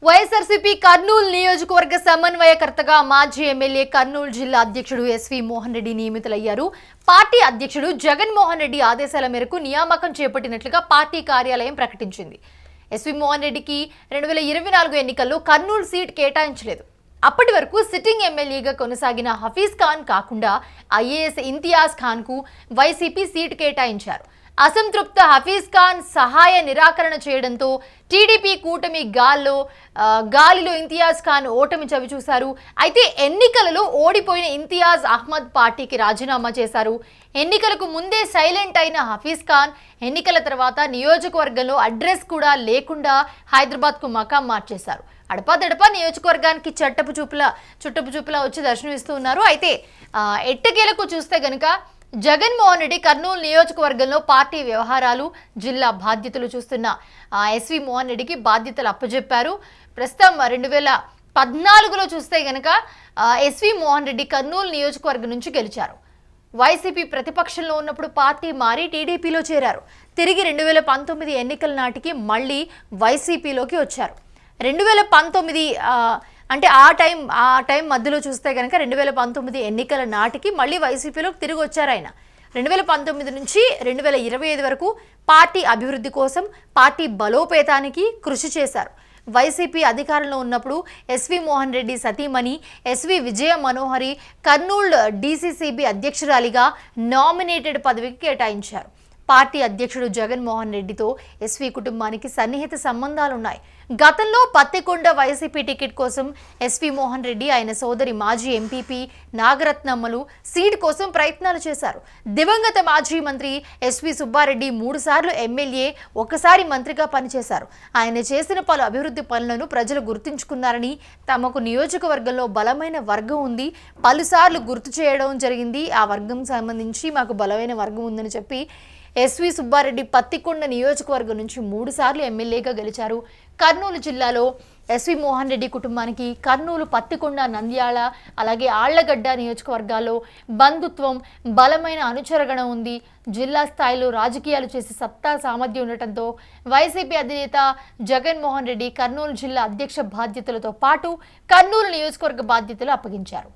వైఎస్ఆర్సీపీ కర్నూలు నియోజకవర్గ సమన్వయకర్తగా మాజీ ఎమ్మెల్యే కర్నూలు జిల్లా అధ్యక్షుడు ఎస్వి మోహన్ రెడ్డి నియమితులయ్యారు. పార్టీ అధ్యక్షుడు జగన్మోహన్ రెడ్డి ఆదేశాల మేరకు నియామకం చేపట్టినట్లుగా పార్టీ కార్యాలయం ప్రకటించింది. ఎస్వి మోహన్ రెడ్డికి 2024 ఎన్నికల్లో కర్నూలు సీట్ కేటాయించలేదు. అప్పటి వరకు సిట్టింగ్ ఎమ్మెల్యేగా కొనసాగిన హఫీజ్ ఖాన్ కాకుండా ఐఏఎస్ ఇంతియాజ్ ఖాన్కు వైసీపీ సీటు కేటాయించారు. అసంతృప్త హఫీజ్ ఖాన్ సహాయ నిరాకరణ చేయడంతో టీడీపీ కూటమి గాలిలో ఇంతియాజ్ ఖాన్ ఓటమి చవిచూశారు. అయితే ఎన్నికలలో ఓడిపోయిన ఇంతియాజ్ అహ్మద్ పార్టీకి రాజీనామా చేశారు. ఎన్నికలకు ముందే సైలెంట్ అయిన హఫీజ్ ఖాన్ ఎన్నికల తర్వాత నియోజకవర్గంలో అడ్రస్ కూడా లేకుండా హైదరాబాద్కు మకాం మార్చేశారు. అడపాదడపా నియోజకవర్గానికి చుట్టపు చూపులా వచ్చి దర్శనమిస్తూ ఉన్నారు. అయితే ఎట్టకేలకు చూస్తే గనుక జగన్మోహన్ రెడ్డి కర్నూలు నియోజకవర్గంలో పార్టీ వ్యవహారాలు జిల్లా బాధ్యతలు చూస్తున్న ఎస్వి మోహన్ రెడ్డికి బాధ్యతలు అప్పజెప్పారు. ప్రస్తుతం 2014లో చూస్తే గనక ఎస్వి మోహన్ రెడ్డి కర్నూలు నియోజకవర్గం నుంచి గెలిచారు. వైసీపీ ప్రతిపక్షంలో ఉన్నప్పుడు పార్టీ మారి టీడీపీలో చేరారు. తిరిగి 2019 ఎన్నికల నాటికి మళ్ళీ వైసీపీలోకి వచ్చారు. 2019 అంటే ఆ టైం మధ్యలో చూస్తే కనుక 2019 ఎన్నికల నాటికి మళ్ళీ వైసీపీలోకి తిరిగి వచ్చారు ఆయన. 2019 నుంచి 2025 వరకు పార్టీ అభివృద్ధి కోసం, పార్టీ బలోపేతానికి కృషి చేశారు. వైసీపీ అధికారంలో ఉన్నప్పుడు ఎస్వి మోహన్ రెడ్డి సతీమణి ఎస్వి విజయ మనోహరి కర్నూలు డీసీసీబీ అధ్యక్షురాలిగా నామినేటెడ్ పదవికి కేటాయించారు. పార్టీ అధ్యక్షుడు జగన్మోహన్ రెడ్డితో ఎస్వి కుటుంబానికి సన్నిహిత సంబంధాలున్నాయి. గతంలో పత్తికొండ వైసీపీ టికెట్ కోసం ఎస్వి మోహన్ రెడ్డి ఆయన సోదరి మాజీ ఎంపీపీ నాగరత్నమ్మలు సీట్ కోసం ప్రయత్నాలు చేశారు. దివంగత మాజీ మంత్రి ఎస్వి సుబ్బారెడ్డి 3 సార్లు ఎమ్మెల్యే, 1 సారి మంత్రిగా పనిచేశారు. ఆయన చేసిన పలు అభివృద్ధి పనులను ప్రజలు గుర్తుంచుకున్నారని, తమకు నియోజకవర్గంలో బలమైన వర్గం ఉంది, పలుసార్లు గుర్తు చేయడం జరిగింది, ఆ వర్గం సంబంధించి మాకు బలమైన వర్గం ఉందని చెప్పి ఎస్వి సుబ్బారెడ్డి పత్తికొండ నియోజకవర్గం నుంచి 3 సార్లు ఎమ్మెల్యేగా గెలిచారు. కర్నూలు జిల్లాలో ఎస్వి మోహన్ రెడ్డి కుటుంబానికి కర్నూలు, పత్తికొండ, నంద్యాల అలాగే ఆళ్లగడ్డ నియోజకవర్గాల్లో బంధుత్వం, బలమైన అనుచరగణం ఉంది. జిల్లా స్థాయిలో రాజకీయాలు చేసే సత్తా సామర్థ్యం ఉండటంతో వైసీపీ అధినేత జగన్మోహన్ రెడ్డి కర్నూలు జిల్లా అధ్యక్ష బాధ్యతలతో పాటు కర్నూలు నియోజకవర్గ బాధ్యతలు అప్పగించారు.